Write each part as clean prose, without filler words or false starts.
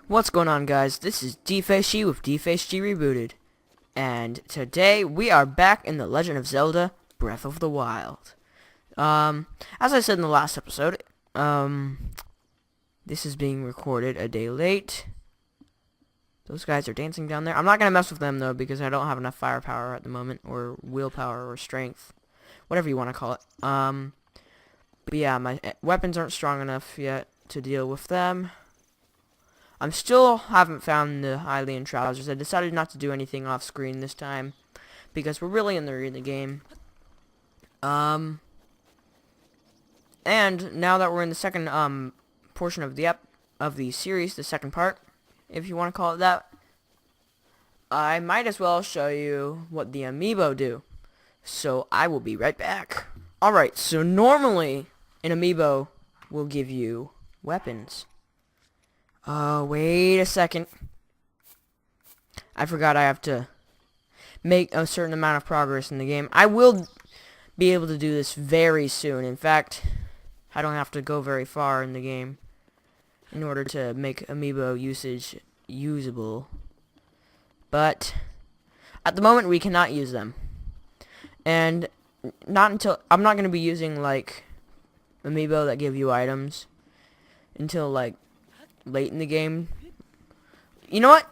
What's going on, guys? This is DFaceG with DFaceG Rebooted, and today we are back in The Legend of Zelda Breath of the Wild. As I said in the last episode, this is being recorded a day late. Those guys are dancing down there. I'm not gonna mess with them though because I don't have enough firepower at the moment, or willpower, or strength, whatever you want to call it. But yeah, my weapons aren't strong enough yet to deal with them. I'm still haven't found the Hylian trousers. I decided not to do anything off screen this time because we're really in the game. And now that we're in the second portion of the series, the second part, if you want to call it that, I might as well show you what the amiibo do. So I will be right back. Alright, so normally an amiibo will give you weapons. Wait a second. I forgot I have to make a certain amount of progress in the game. I will be able to do this very soon. In fact, I don't have to go very far in the game in order to make amiibo usage usable. But at the moment we cannot use them. And not until I'm not going to be using like amiibo that give you items until like late in the game. You know what?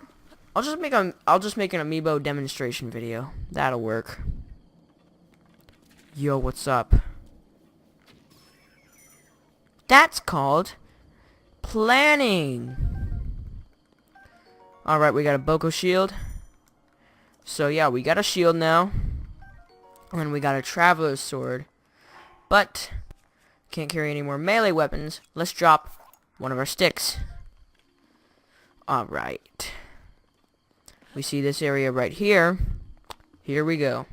I'll just make an amiibo demonstration video. That'll work. Yo, what's up? That's called planning. Alright, we got a Boko shield. So yeah, we got a shield now. And we got a traveler's sword. But can't carry any more melee weapons. Let's drop one of our sticks. Alright. We see this area right here. Here we go.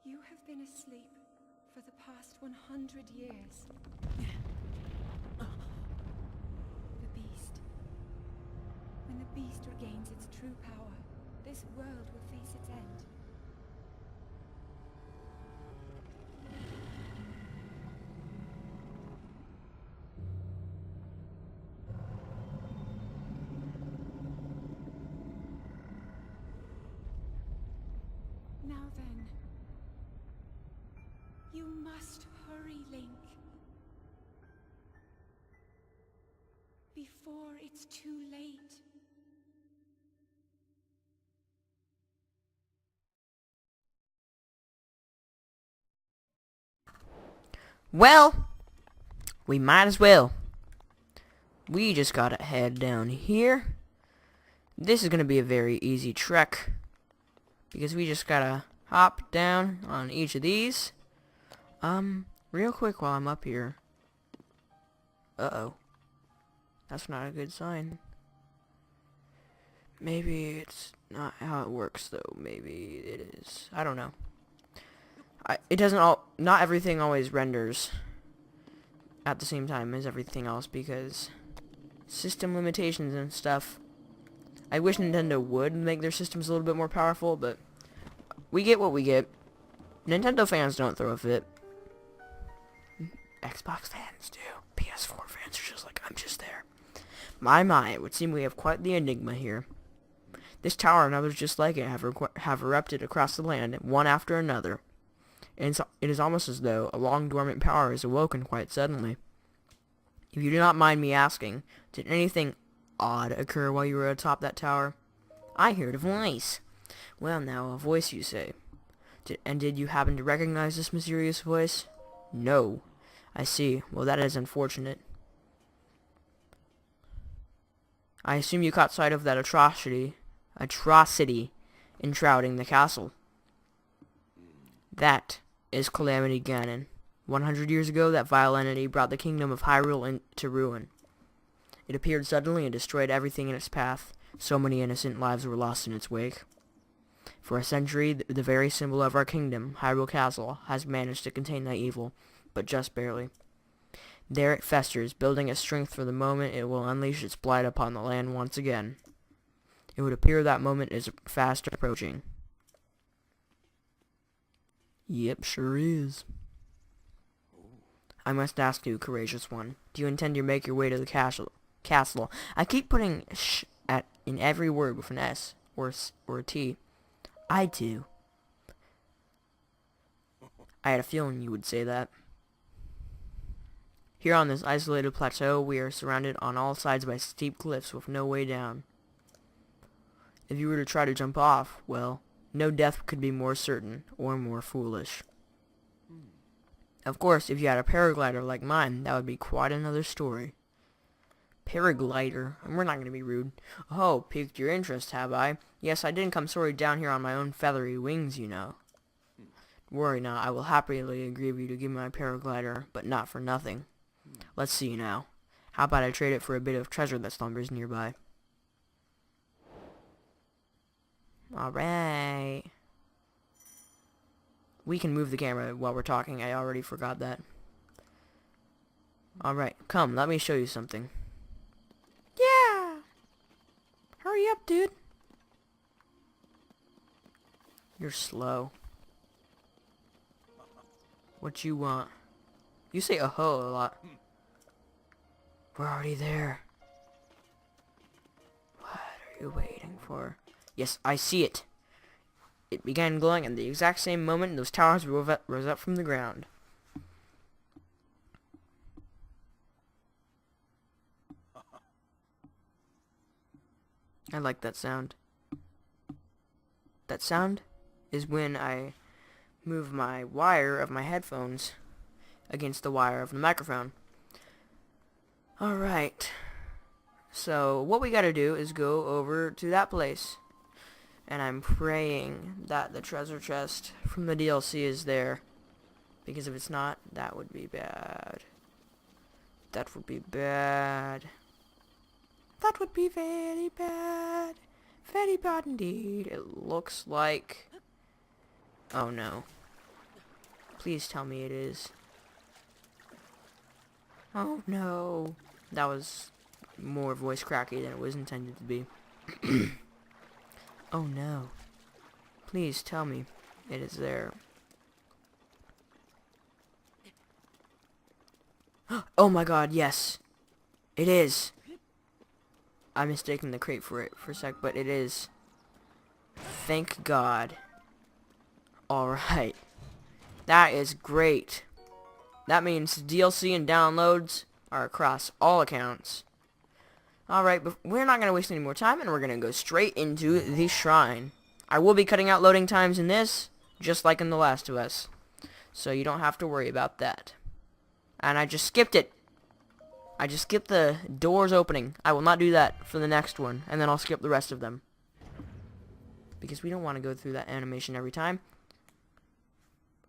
You have been asleep for the past 100 years. The beast. When the beast regains its true power, this world will face its end. Now then. You must hurry, Link. Before it's too late. Well, we might as well. We just gotta head down here. This is gonna be a very easy trek, because we just gotta hop down on each of these. Real quick while I'm up here. Uh-oh. That's not a good sign. Maybe it's not how it works, though. Maybe it is. I don't know. It doesn't not everything always renders at the same time as everything else, because system limitations and stuff. I wish Nintendo would make their systems a little bit more powerful, but we get what we get. Nintendo fans don't throw a fit. Xbox fans do. PS4 fans are just like, I'm just there. My, it would seem we have quite the enigma here. This tower and others just like it have erupted across the land, one after another. And it is almost as though a long dormant power is awoken quite suddenly. If you do not mind me asking, did anything odd occur while you were atop that tower? I heard a voice. Well now, a voice you say. Did you happen to recognize this mysterious voice? No. I see. Well, that is unfortunate. I assume you caught sight of that atrocity enshrouding the castle. That is Calamity Ganon. 100 years ago, that vile entity brought the kingdom of Hyrule into ruin. It appeared suddenly and destroyed everything in its path. So many innocent lives were lost in its wake. For a century, the very symbol of our kingdom, Hyrule Castle, has managed to contain that evil, but just barely. There it festers, building its strength for the moment it will unleash its blight upon the land once again. It would appear that moment is fast approaching. Yep, sure is. I must ask you, courageous one, do you intend to make your way to the castle? I keep putting sh in every word with an S or a T. I do. I had a feeling you would say that. Here on this isolated plateau, we are surrounded on all sides by steep cliffs with no way down. If you were to try to jump off, well, no death could be more certain or more foolish. Of course, if you had a paraglider like mine, that would be quite another story. Paraglider? We're not going to be rude. Oh, piqued your interest, have I? Yes, I didn't come soaring down here on my own feathery wings, you know. Worry not, I will happily agree with you to give me my paraglider, but not for nothing. Let's see now. How about I trade it for a bit of treasure that slumbers nearby? Alright. We can move the camera while we're talking. I already forgot that. Alright, come, let me show you something. Yeah! Hurry up, dude. You're slow. What you want? You say ho a lot. We're already there. What are you waiting for? Yes, I see it. It began glowing at the exact same moment those towers rose up from the ground. I like that sound. That sound is when I move my wire of my headphones against the wire of the microphone. Alright. So, what we gotta do is go over to that place. And I'm praying that the treasure chest from the DLC is there. Because if it's not, that would be bad. That would be bad. That would be very bad. Very bad indeed. It looks like... Oh no. Please tell me it is. Oh no. That was more voice cracky than it was intended to be. Oh no. Please tell me it is there. Oh my god, yes. It is. I mistaken the crate for it for a sec, but it is. Thank God. Alright. That is great. That means DLC and downloads are across all accounts. Alright, but we're not going to waste any more time, and we're going to go straight into the shrine. I will be cutting out loading times in this, just like in The Last of Us. So you don't have to worry about that. And I just skipped it. I just skipped the doors opening. I will not do that for the next one. And then I'll skip the rest of them. Because we don't want to go through that animation every time.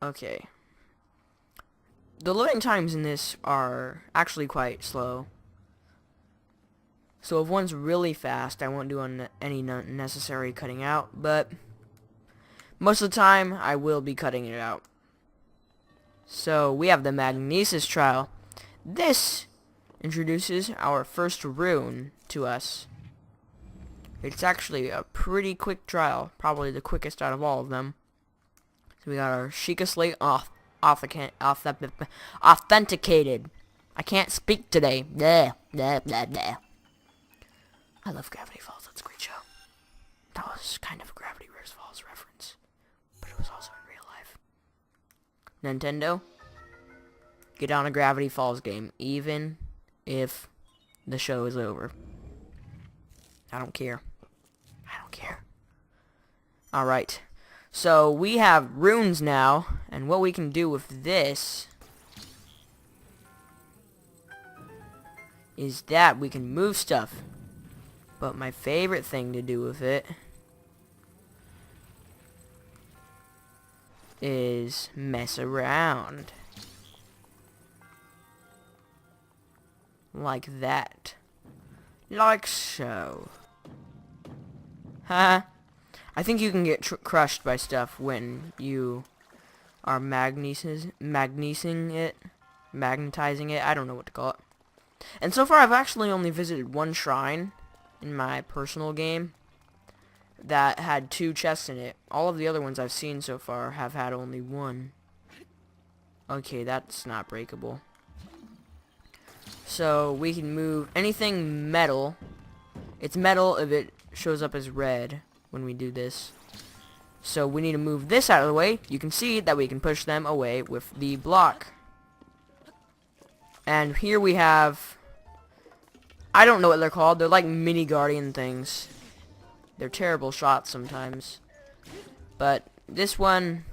Okay. The loading times in this are actually quite slow. So if one's really fast, I won't do any unnecessary cutting out. But most of the time, I will be cutting it out. So we have the Magnesis trial. This introduces our first rune to us. It's actually a pretty quick trial, probably the quickest out of all of them. So we got our Sheikah Slate authenticated. I can't speak today. Blah, blah, blah, blah. I love Gravity Falls. That's a great show. That was kind of a Gravity Falls reference, but it was also in real life. Nintendo, get on a Gravity Falls game, even if the show is over. I don't care. I don't care. Alright. So, we have runes now, and what we can do with this is that we can move stuff. But my favorite thing to do with it is mess around. Like that. Like so. Huh? I think you can get crushed by stuff when you are magnetizing it. I don't know what to call it. And so far I've actually only visited one shrine in my personal game that had 2 chests in it. All of the other ones I've seen so far have had only 1. Okay, that's not breakable. So we can move anything metal. It's metal if it shows up as red when we do this. So we need to move this out of the way. You can see that we can push them away with the block. And here we have, I don't know what they're called. They're like mini guardian things. They're terrible shots sometimes. But this one,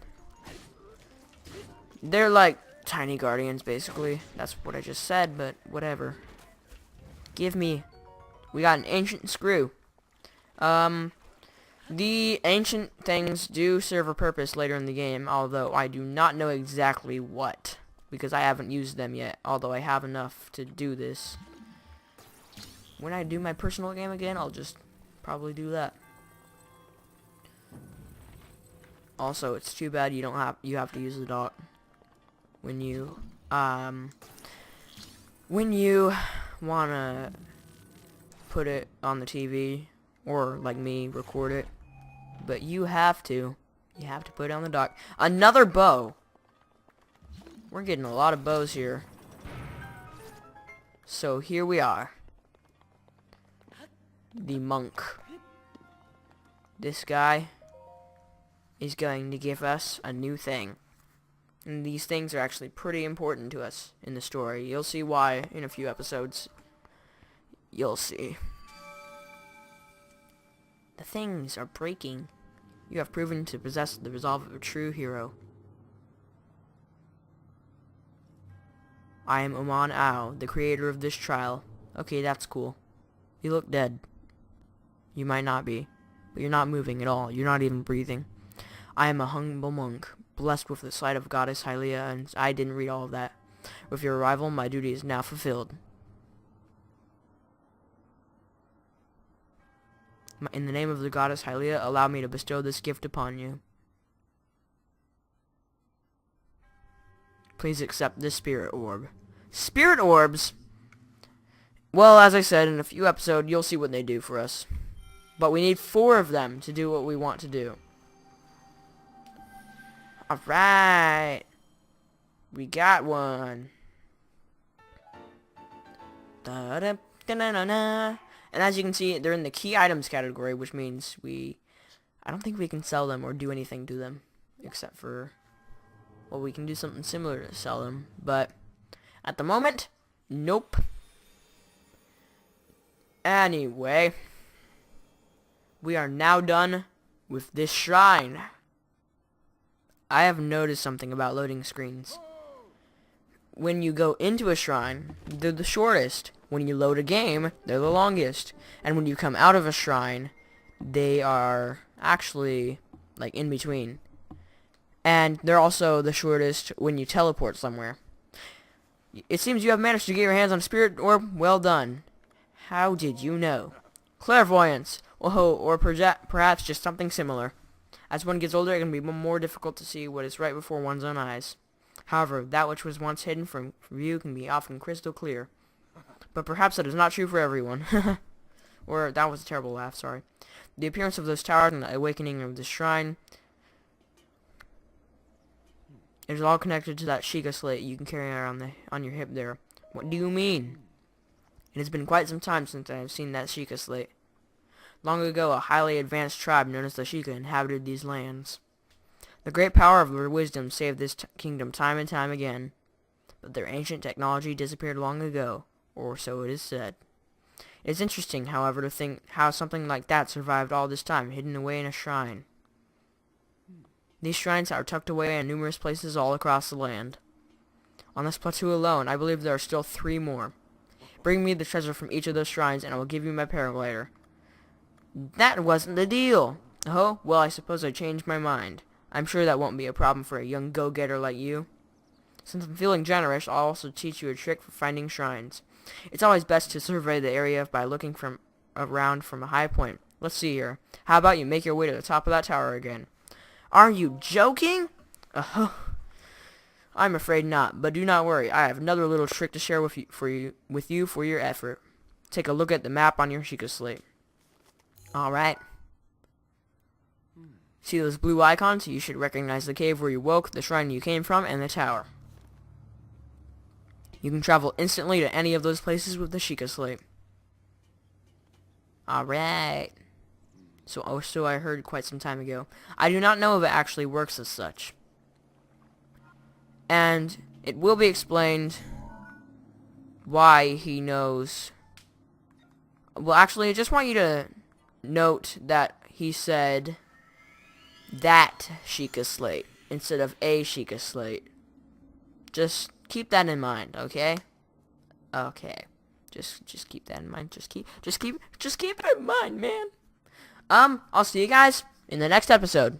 they're like tiny guardians basically. That's what I just said, but whatever. Give me. We got an ancient screw. The ancient things do serve a purpose later in the game, although I do not know exactly what, because I haven't used them yet, although I have enough to do this. When I do my personal game again, I'll just probably do that. Also, it's too bad you have to use the dock when you wanna put it on the TV, or like me, record it. But you have to put it on the dock. Another bow. We're getting a lot of bows here. So here we are. The monk. This guy is going to give us a new thing. And these things are actually pretty important to us in the story. You'll see why in a few episodes. You'll see. The things are breaking. You have proven to possess the resolve of a true hero. I am Oman Ao, the creator of this trial. Okay, that's cool. You look dead. You might not be, but you're not moving at all. You're not even breathing. I am a humble monk, blessed with the sight of Goddess Hylia, and I didn't read all of that. With your arrival, my duty is now fulfilled. In the name of the Goddess Hylia, allow me to bestow this gift upon you. Please accept this spirit orb. Spirit orbs! Well, as I said, in a few episodes, you'll see what they do for us. But we need 4 of them to do what we want to do. Alright. We got one. Da-da-da-da-da-da. And as you can see, they're in the key items category, which means I don't think we can sell them or do anything to them. Except for, well, we can do something similar to sell them. But, at the moment, nope. Anyway, we are now done with this shrine. I have noticed something about loading screens. when you go into a shrine, they're the shortest. When you load a game, they're the longest. And when you come out of a shrine, they are actually, like, in between. And they're also the shortest when you teleport somewhere. It seems you have managed to get your hands on a spirit orb. Well done. How did you know? Clairvoyance. Oh, or perhaps just something similar. As one gets older, it can be more difficult to see what is right before one's own eyes. However, that which was once hidden from view can be often crystal clear. But perhaps that is not true for everyone. Or, that was a terrible laugh, sorry. The appearance of those towers and the awakening of the shrine, it is all connected to that Sheikah slate you can carry around on your hip there. What do you mean? It has been quite some time since I have seen that Sheikah slate. Long ago, a highly advanced tribe known as the Sheikah inhabited these lands. The great power of their wisdom saved this kingdom time and time again. But their ancient technology disappeared long ago, or so it is said. It is interesting, however, to think how something like that survived all this time, hidden away in a shrine. These shrines are tucked away in numerous places all across the land. On this plateau alone, I believe there are still 3 more. Bring me the treasure from each of those shrines, and I will give you my paraglider. That wasn't the deal! Oh, well, I suppose I changed my mind. I'm sure that won't be a problem for a young go-getter like you. Since I'm feeling generous, I'll also teach you a trick for finding shrines. It's always best to survey the area by looking around from a high point. Let's see here. How about you make your way to the top of that tower again? Are you joking? I'm afraid not, but do not worry. I have another little trick to share with you for your effort. Take a look at the map on your Sheikah slate. Alright. See those blue icons? You should recognize the cave where you woke, the shrine you came from, and the tower. You can travel instantly to any of those places with the Sheikah slate. Alright. So I heard quite some time ago. I do not know if it actually works as such. And it will be explained why he knows. Well, actually, I just want you to note that he said that Sheikah slate instead of a Sheikah slate. Just keep that in mind, okay? Okay. Just keep that in mind. Just keep it in mind, man. I'll see you guys in the next episode.